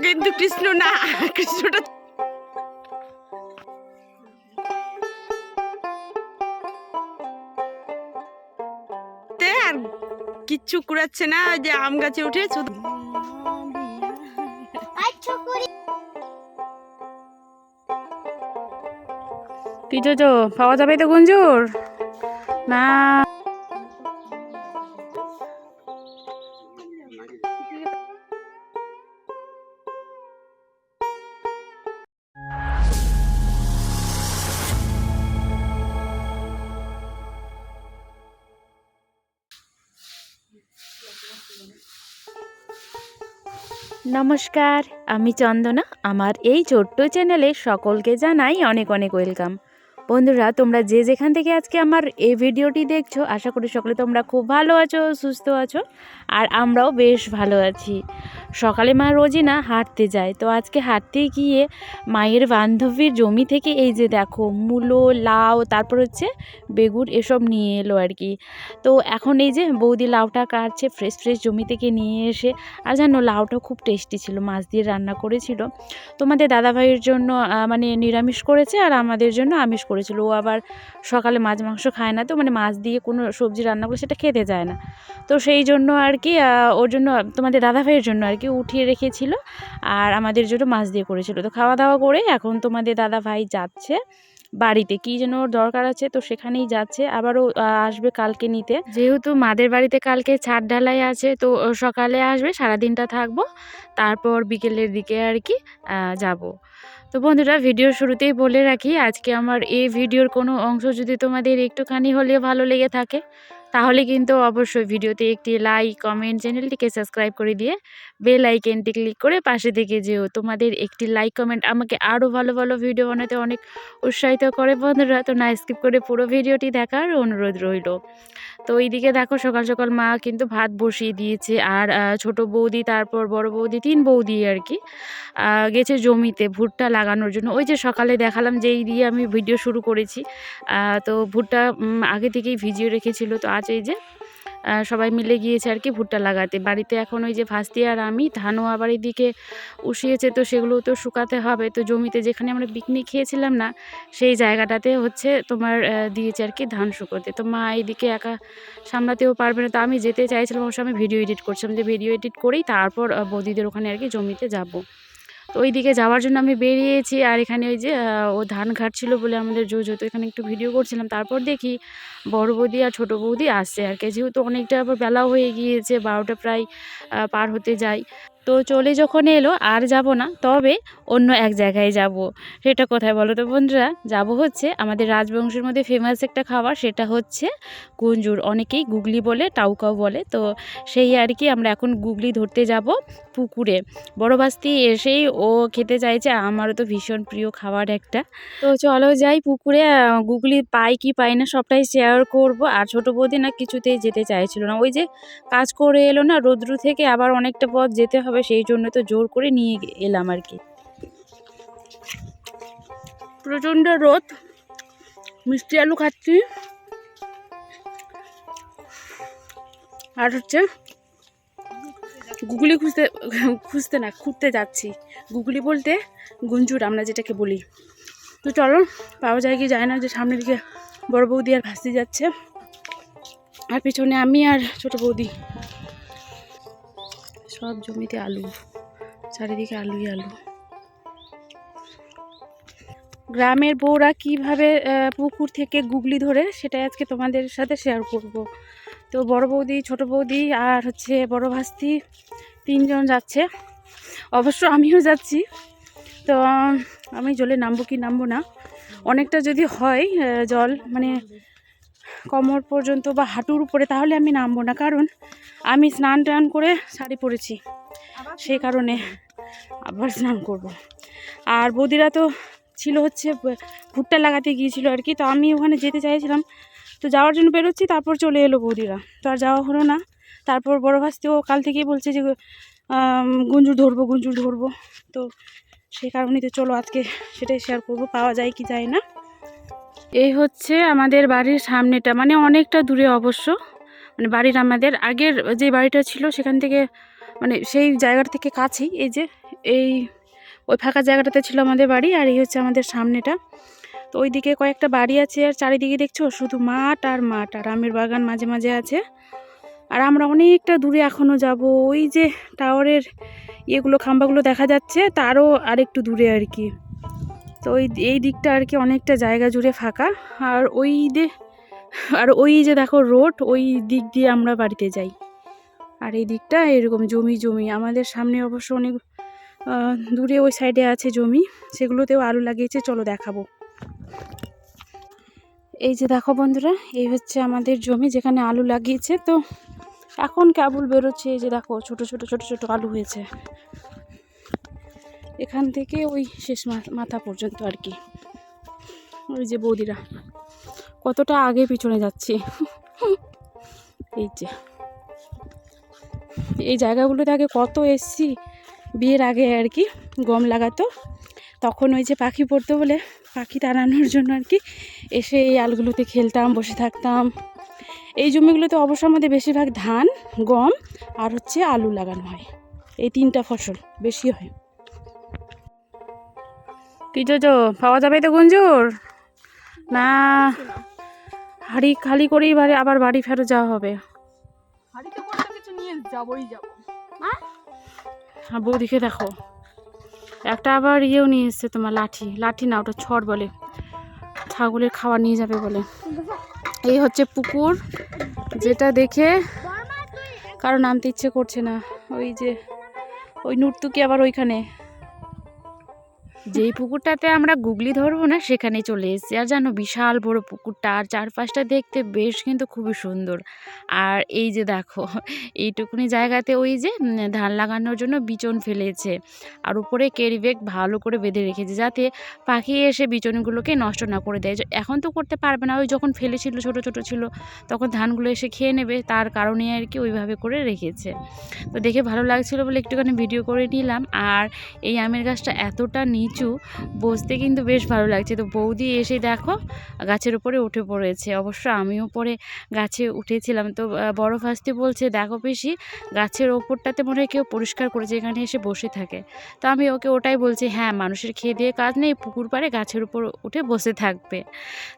কিন্তু কৃষ্ণ না, কৃষ্ণটা আর কিচ্ছু কুড়াচ্ছে না, ওই যে আম গাছে উঠে কি তো পাওয়া যাবে তো গুঞ্জুর না। নমস্কার, আমি চন্দনা। আমার এই ছোট্ট চ্যানেলে সকলকে জানাই অনেক অনেক ওয়েলকাম। বন্ধুরা, তোমরা যে যেখান থেকে আজকে আমার এই ভিডিওটি দেখছো, আশা করি সকলে তোমরা খুব ভালো আছো, সুস্থ আছো, আর আমরাও বেশ ভালো আছি। সকালে মা রোজই না হাঁটতে যায়, তো আজকে হাঁটতে গিয়ে মায়ের বান্ধবীর জমি থেকে এই যে দেখো মূলো, লাউ, তারপর হচ্ছে বেগুন এসব নিয়ে এলো আর কি। তো এখন এই যে বৌদি লাউটা কাটছে ফ্রেশ ফ্রেশ জমি থেকে নিয়ে এসে। আর জানো লাউটা খুব টেস্টি ছিল, মাছ দিয়ে রান্না করেছিল। তোমাদের দাদাভাইয়ের জন্য মানে নিরামিষ করেছে, আর আমাদের জন্য আমিষ করেছিল। ও আবার সকালে মাছ মাংস খায় না, তো মানে মাছ দিয়ে কোনো সবজি রান্না করে সেটা খেতে যায় না। তো সেই জন্য আর কি ওর জন্য, তোমাদের দাদাভাইয়ের জন্য আর কি উঠিয়ে রেখেছিল, আর আমাদের জন্য মাছ দিয়ে করেছিল। তো খাওয়া দাওয়া করে এখন তোমাদের দাদাভাই যাচ্ছে বাড়িতে, কি যেন ওর দরকার আছে, তো সেখানেই যাচ্ছে। আবারও আসবে কালকে নিতে, যেহেতু মাদের বাড়িতে কালকে ছাদ ঢালাই আছে। তো সকালে আসবে, সারাদিনটা থাকবো, তারপর বিকেলের দিকে আর কি যাব। তো বন্ধুরা, ভিডিওর শুরুতেই বলে রাখি, আজকে আমার এই ভিডিওর কোনো অংশ যদি তোমাদের একটুখানি হলেও ভালো লেগে থাকে, তাহলে কিন্তু অবশ্যই ভিডিওতে একটি লাইক, কমেন্ট, চ্যানেলটিকে সাবস্ক্রাইব করে দিয়ে বেল আইকনটি ক্লিক করে পাশে থেকে যেও। তোমাদের একটি লাইক, কমেন্ট আমাকে আরও ভালো ভালো ভিডিও বানাতে অনেক উৎসাহিত করে বন্ধুরা। তো না স্কিপ করে পুরো ভিডিওটি দেখার অনুরোধ রইল। তো এইদিকে দেখো সকাল সকাল মা কিন্তু ভাত বসিয়ে দিয়েছে, আর ছোট বৌদি, তারপর বড় বৌদি, 3 বৌদি আর কি গেছে জমিতে ভুট্টা লাগানোর জন্য। ওই যে সকালে দেখালাম যেই দিয়ে আমি ভিডিও শুরু করেছি, তো ভুট্টা আগে থেকেই ভিজিয়ে রেখেছিল। তো আজ এই যে সবাই মিলে গিয়েছে আর কি ভুট্টা লাগাতে। বাড়িতে এখন ওই যে ভাস্তি আর আমি ধানও আবার এদিকে উঠিয়েছে, তো সেগুলো তো শুকাতে হবে। তো জমিতে যেখানে আমরা পিকনিক খেয়েছিলাম না, সেই জায়গাটাতে হচ্ছে তোমার দিয়েছে আর কি ধান শুকোতে। তো মা এইদিকে একা সামলাতেও পারবে না, তো আমি যেতে চাইছিলাম, অবশ্য আমি ভিডিও এডিট করছিলাম, যে ভিডিও এডিট করেই তারপর বৌদিদের ওখানে আর কি জমিতে যাব। তো ওই দিকে যাওয়ার জন্য আমি বেরিয়েছি। আর এখানে ওই যে ও ধান ঘাটছিল বলে আমাদের জোজো, তো এখানে একটু ভিডিও করছিলাম। তারপর দেখি বড় বৌদি আর ছোটো বৌদি আসছে আর কি, যেহেতু অনেকটা আবার বেলাও হয়ে গিয়েছে, 12টা প্রায় পার হতে যায়। তো চলে যখন এলো আর যাব না, তবে অন্য এক জায়গায় যাব। সেটা কোথায় বলো তো বন্ধুরা? যাব হচ্ছে আমাদের রাজবংশের মধ্যে ফেমাস একটা খাবার, সেটা হচ্ছে গুঞ্জুর, অনেকেই গুগলি বলে, টাউকাও বলে। তো সেই আর কি আমরা এখন গুগলি ধরতে যাব পুকুরে। বড় বাস্তি এসেই ও খেতে চাইছে, আমারও তো ভীষণ প্রিয় খাবার একটা। তো চলো যাই পুকুরে, গুগলি পাই কি পাই না সবটাই শেয়ার করব। আর ছোটো বৌদি না কিছুতেই যেতে চাইছিল না, ওই যে কাজ করে এলো না রোদ্রু থেকে, আবার অনেকটা পথ যেতে হবে, সেই জন্য তো জোর করে নিয়ে এলাম আর কি। প্রচণ্ড রোদ, মিষ্টি আলু খাচ্ছি, আর হচ্ছে গুগলি খুঁজতে যাচ্ছি। গুগলি বলতে গুঞ্জুর আমরা যেটাকে বলি। তো চলো পাওয়া যায় কি যায় না, যে সামনের দিকে বড় বৌদি আর ভাসতে যাচ্ছে, আর পিছনে আমি আর ছোট বৌদি। সব জমিতে আলু, চারিদিকে আলুই আলু। গ্রামের বউরা কিভাবে পুকুর থেকে গুগলি ধরে, সেটাই আজকে তোমাদের সাথে শেয়ার করব। তো বড় বৌদি, ছোট বৌদি আর হচ্ছে বড় ভাস্তি, 3 জন যাচ্ছে, অবশ্য আমিও যাচ্ছি। তো আমি জলে নামবো কি নামবো না, অনেকটা যদি হয় জল মানে কোমর পর্যন্ত বা হাঁটুর উপরে, তাহলে আমি নামবো না, কারণ আমি স্নান টান করে শাড়ি পরেছি, সেই কারণে আবার স্নান করব। আর বৌদিরা তো ছিল হচ্ছে ভুট্টা লাগাতে গিয়েছিল আর কি, তো আমি ওখানে যেতে চাইছিলাম, তো যাওয়ার জন্য বেরোচ্ছি, তারপর চলে এলো বৌদিরা, তো আর যাওয়া হলো না। তারপর বড় ভাস্তিও কাল থেকেই বলছে যে গুঞ্জুর ধরবো, তো সেই কারণেই তো চলো আজকে সেটাই শেয়ার করব, পাওয়া যায় কি যায় না। এই হচ্ছে আমাদের বাড়ির সামনেটা, মানে অনেকটা দূরে অবশ্য, মানে বাড়ির আমাদের আগের যে বাড়িটা ছিল সেখান থেকে, মানে সেই জায়গার থেকে কাছেই এই যে এই ওই ফাঁকা জায়গাটাতে ছিল আমাদের বাড়ি, আর এই হচ্ছে আমাদের সামনেটা। তো ওইদিকে কয়েকটা বাড়ি আছে, আর চারিদিকে দেখছো শুধু মাঠ আর মাঠ, আর আমের বাগান মাঝে মাঝে আছে। আর আমরা অনেকটা দূরে এখনও যাব, ওই যে টাওয়ারের ইয়েগুলো খাম্বাগুলো দেখা যাচ্ছে তারও আরেকটু দূরে আর কি। তো এই দিকটা আর কি অনেকটা জায়গা জুড়ে ফাঁকা। আর ওই যে দেখো রোড, ওই দিক দিয়ে আমরা বাড়িতে যাই। আর এই দিকটা এরকম জমি আমাদের সামনে অবশ্য অনেক দূরে ওই সাইডে আছে জমি, সেগুলোতেও আলু লাগিয়েছে, চলো দেখাবো। এই যে দেখো বন্ধুরা, এই হচ্ছে আমাদের জমি যেখানে আলু লাগিয়েছে। তো এখন কেবল বেরোচ্ছে, এই যে দেখো ছোট ছোট ছোট ছোট আলু হয়েছে এখান থেকে ওই শেষ মাথা পর্যন্ত আর কি। ওই যে বৌদিরা কতটা আগে পিছনে যাচ্ছে। এই যে এই জায়গাগুলোতে আগে কত এসছি বিয়ের আগে আর কি, গম লাগাতো, তখন ওই যে পাখি পড়তো বলে পাখি তাড়ানোর জন্য আর কি এসে এই আলগুলোতে খেলতাম, বসে থাকতাম। এই জমিগুলোতে অবশ্য আমাদের বেশিরভাগ ধান, গম আর হচ্ছে আলু লাগানো হয়, এই 3টা ফসল বেশি হয়। কি জো পাওয়া যাবে তো গঞ্জুর না? হাড়ি খালি করেই আবার বাড়ি ফেরত যাওয়া হবে। হ্যাঁ বৌদিকে দেখো একটা আবার ইয়েও নিয়ে এসছে তোমার লাঠি না, ওটা ছড় বলে, ছাগলের খাবার নিয়ে যাবে বলে। এই হচ্ছে পুকুর, যেটা দেখে কারো নামতে ইচ্ছে করছে না। ওই যে ওই নুরতুকি আবার ওইখানে, যেই পুকুরটাতে আমরা গুগলি ধরবো না সেখানে চলে এসেছি। আর জানো বিশাল বড় পুকুরটা, আর চারপাশটা দেখতে বেশ কিন্তু খুবই সুন্দর। আর এই যে দেখো এইটুকুনি জায়গাতে ওই যে ধান লাগানোর জন্য বিচন ফেলেছে, আর উপরে ক্যারি ব্যাগ ভালো করে বেঁধে রেখেছে যাতে পাখি এসে বিচনগুলোকে নষ্ট না করে দেয়। এখন তো করতে পারবে না, ওই যখন ফেলেছিল ছোট ছোট ছিল তখন ধানগুলো এসে খেয়ে নেবে, তার কারণে আর কি ওইভাবে করে রেখেছে। তো দেখে ভালো লাগছিল বলে একটুখানি ভিডিও করে নিলাম। আর এই আমের গাছটা এতটা নিচু, বসতে কিন্তু বেশ ভালো লাগছে। তো বৌদি এসে দেখো গাছের উপরে উঠে পড়েছে, অবশ্য আমিও পরে গাছে উঠেছিলাম। তো বড় ফাস্তি বলছে দেখো পিসি গাছের ওপরটাতে মনে হয় কেউ পরিষ্কার করেছে, এখানে এসে বসে থাকে। তো আমি ওকে ওটাই বলছি, হ্যাঁ মানুষের খেয়ে দিয়ে কাজ নেই, পুকুর পাড়ে গাছের উপর উঠে বসে থাকবে।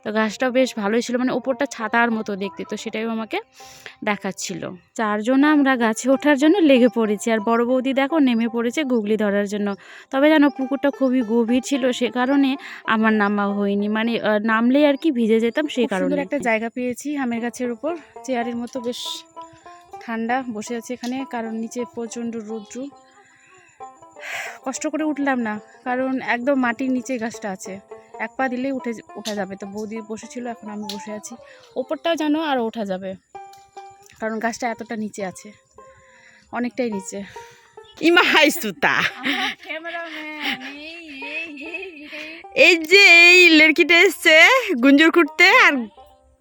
তো গাছটাও বেশ ভালোই ছিল, মানে ওপরটা ছাতার মতো দেখতে, তো সেটাইও আমাকে দেখাচ্ছিল। 4 জন আমরা গাছে ওঠার জন্য লেগে পড়েছি, আর বড় বৌদি দেখো নেমে পড়েছে গুগলি ধরার জন্য। তবে জানো পুকুরটা খুবই গভীর ছিল, সে কারণে আমার নামা হয়নি, মানে নামলেই আর কি ভিজে যেতাম, সেই কারণে। একটা জায়গা পেয়েছি আমের গাছের উপর, চেয়ারের মতো, বেশ ঠান্ডা, বসে আছে এখানে, কারণ নিচে প্রচণ্ড রৌদ্র। কষ্ট করে উঠলাম না, কারণ একদম মাটির নিচে গাছটা আছে, এক পা দিলেই উঠা যাবে। তো বৌদি বসেছিল, এখন আমি বসে আছি। ওপরটাও জানো আর ওঠা যাবে, কারণ গাছটা এতটা নিচে আছে, অনেকটাই নিচে। ইমা হাইসুতা এই যে এই লড়কিটা এসছে গুঞ্জুর খুঁড়তে, আর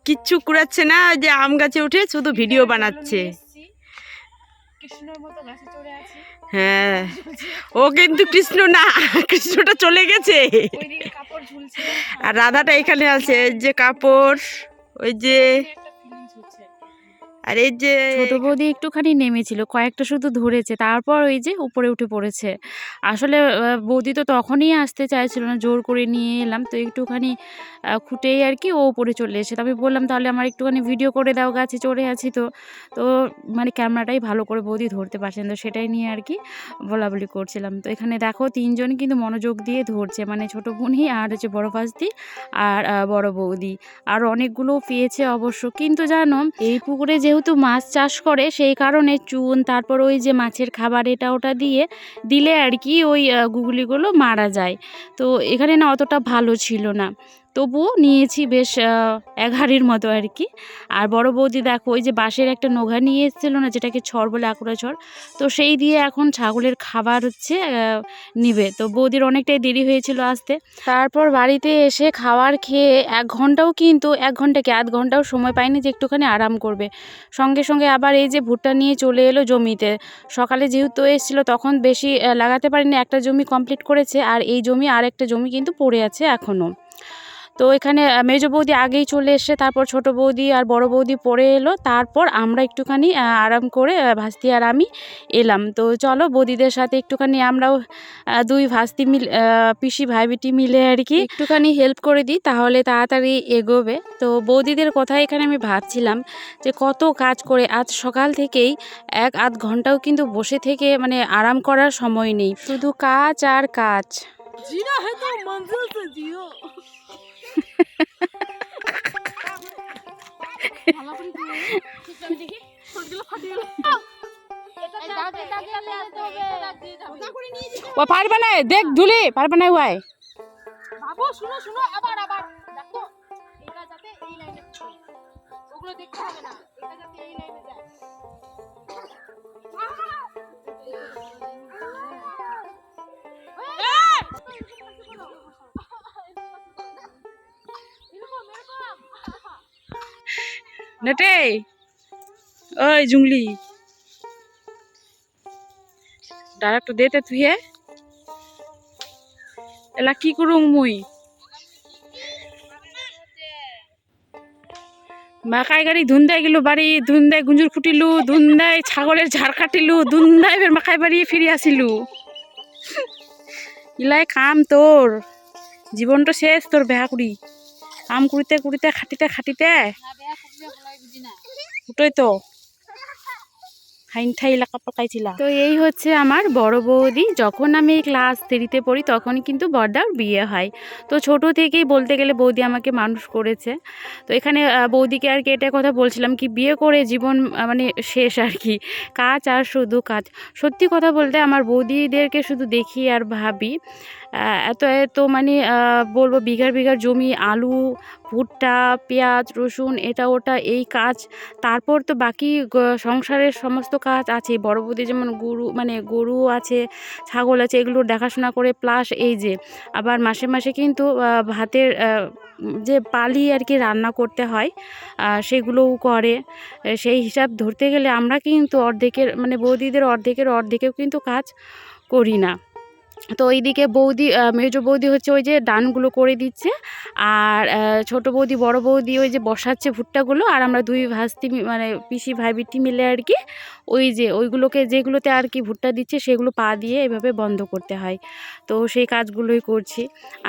কিচ্ছু কুড়াচ্ছে না, ওই যে আম গাছে উঠে শুধু ভিডিও বানাচ্ছে। হ্যাঁ ও কিন্তু কৃষ্ণ না, কৃষ্ণটা চলে গেছে, আর রাধাটা এখানে আছে। এই যে কাপড়, ওই যে, আর এই যে ছোট বৌদি একটুখানি নেমেছিল, কয়েকটা শুধু ধরেছে, তারপর ওই যে উপরে উঠে পড়েছে। আসলে বৌদি তো তখনই আসতে চাইছিল না, জোর করে নিয়ে এলাম। তো একটুখানি খুঁটেই আর কি ও উপরে চলে এসে, আমি বললাম তাহলে আমার একটুখানি ভিডিও করে দাও, গাছে চড়ে আছি। তো তো মানে ক্যামেরাটাই ভালো করে বৌদি ধরতে পারছেন, তো সেটাই নিয়ে আর কি বলাবলি করছিলাম। তো এখানে দেখো 3 জন কিন্তু মনোযোগ দিয়ে ধরছে, মানে ছোট বোনই আর হচ্ছে বড় ফাস্তি আর বড় বৌদি। আর অনেকগুলো পেয়েছে অবশ্য, কিন্তু জানো এই পুকুরে যেহেতু মাছ চাষ করে সেই কারণে চুন, তারপর ওই যে মাছের খাবার এটা ওটা দিলে আর কি ওই গুগলিগুলো মারা যায়। তো এখানে না অতটা ভালো ছিল না, তবুও নিয়েছি বেশ 11 মতো আর কি। আর বড় বৌদি দেখো ওই যে বাঁশের একটা নোঘা নিয়ে এসেছিলো না, যেটাকে ছড় বলে, আকুড়া ছড়, তো সেই দিয়ে এখন ছাগলের খাবার হচ্ছে নিবে। তো বৌদির অনেকটাই দেরি হয়েছিল আসতে। তারপর বাড়িতে এসে খাবার খেয়ে 1 ঘন্টাও, কিন্তু 1 ঘন্টা কি আধ ঘন্টাও সময় পাইনি যে একটুখানি আরাম করবে। সঙ্গে সঙ্গে আবার এই যে ভুট্টা নিয়ে চলে এলো জমিতে। সকালে যেহেতু এসেছিলো তখন বেশি লাগাতে পারিনি, একটা জমি কমপ্লিট করেছে, আর এই জমি আর একটা জমি কিন্তু পড়ে আছে এখনও। তো এখানে মেজো বৌদি আগেই চলে এসে তারপর ছোট বৌদি আর বড় বৌদি পরে এলো, তারপর আমরা একটুখানি আরাম করে ভাস্তি আর আমি এলাম। তো চলো বৌদিদের সাথে একটুখানি আমরাও দুই ভাস্তি পিসি ভাই বিটি মিলে আর কি একটুখানি হেল্প করে দিই, তাহলে তাড়াতাড়ি এগোবে। তো বৌদিদের কথা এখানে আমি ভাবছিলাম যে কত কাজ করে আজ সকাল থেকেই এক আধ ঘন্টাও কিন্তু বসে থেকে মানে আরাম করার সময় নেই, শুধু কাজ আর কাজ। ও পারবে না, দেখ ধুলি পারবে না। ওয়াই বাবু শুনো শুনো, আবার আবার দেখো এটা যাতে এই লাইনে চলে, ওগুলো দেখতে হবে না, এটা যাতে এই লাইনে যায়। নেটে ওই জুংলি ডাইরেক্ট দেতে তুই এলা কি করুং মুই মাকাই গাড়ি ধুন্দাই গেল বাড়ি, ধুন্দাই গুঞ্জুর খুটিলু, ধুন্দাই ছাগলের ঝাড় কাটিলু, ধুন্দাই ফের মাকাই বাড়ি ফিরে আসিলু। ইলাই কাম তোর, জীবনটা শেষ তোর বেহা কুড়ি, কাম কুড়িতে কুড়িতে খাটিতে খাটিতে ওটাই তো হাইনঠাই এলাকা পাকাইছিলাম। তো এই হচ্ছে আমার বড় বৌদি। যখন আমি ক্লাস 3-তে পড়ি তখনই কিন্তু বড়দার বিয়ে হয়। তো ছোট থেকেই বলতে গেলে বৌদি আমাকে মানুষ করেছে। তো এখানে বৌদিকে আর কি এটা কথা বলছিলাম কি বিয়ে করে জীবন মানে শেষ আর কি, কাজ আর শুধু কাজ। সত্যি কথা বলতে আমার বৌদিদেরকে শুধু দেখি আর ভাবি এত এত মানে বলবো বিঘার বিঘার জমি, আলু, ভুট্টা, পেঁয়াজ, রসুন, এটা ওটা এই কাজ, তারপর তো বাকি সংসারের সমস্ত কাজ আছে। বড় বৌদি যেমন গরু আছে, ছাগল আছে, এগুলোর দেখাশোনা করে, প্লাস এই যে আবার মাসে মাসে কিন্তু ভাতের যে পালি আর কি রান্না করতে হয় সেগুলোও করে। সেই হিসাব ধরতে গেলে আমরা কিন্তু অর্ধেকের মানে বৌদিদের অর্ধেকেও কিন্তু কাজ করি না। তো এইদিকে বৌদি মেজো বৌদি হচ্ছে ওই যে ডানগুলো করে দিচ্ছে, আর ছোট বৌদি বড় বৌদি ওই যে বসাচ্ছে ভুট্টাগুলো, আর আমরা দুই ভাস্তি মানে পিসি ভাই বিটি মিলে আর কি ওই যে ওইগুলোকে যেগুলোতে আর কি ভুট্টা দিচ্ছে সেগুলো পা দিয়ে এভাবে বন্ধ করতে হয়। তো সেই কাজগুলোই করছি,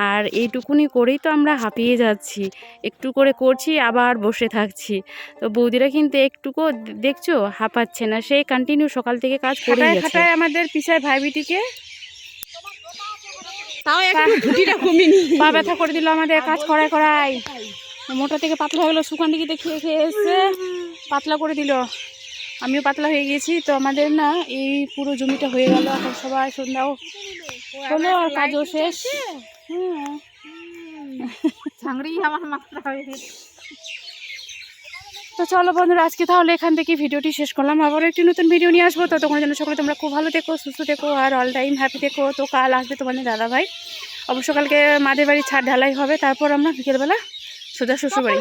আর এইটুকুনি করেই তো আমরা হাঁপিয়ে যাচ্ছি, একটু করে করছি আবার বসে থাকছি। তো বৌদিরা কিন্তু একটুকু দেখছো হাঁপাচ্ছে না, সেই কন্টিনিউ সকাল থেকে কাজ করে গেছে। আমাদের পিসাই ভাই বিটিকে তাও একটু ঝুটিটা কমিনি, পা ব্যথা করে দিল আমাদের কাজ করায় মোটা থেকে পাতলা হয়ে গেলো, শুকান দিকে খেয়ে খেয়ে এসে পাতলা করে দিল, আমিও পাতলা হয়ে গেছি। তো আমাদের না এই পুরো জমিটা হয়ে গেল, এখন সবাই সন্ধ্যাও হলো আর কাজও শেষ। তো চলো বন্ধুরা, আজকে তাহলে এখান থেকে ভিডিওটি শেষ করলাম। আবার একটি নতুন ভিডিও নিয়ে আসবো, ততক্ষণের জন্য সকলে তোমরা খুব ভালো থেকো, সুস্থ থেকো আর অল টাইম হ্যাপি থেকো। তো কাল আসবে তোমাদের দাদাভাই, অবশ্য কালকে মাদের বাড়ি ছাদ ঢালাই হবে, তারপর আমরা বিকেলবেলা সোজা শ্বশুর বাড়ি।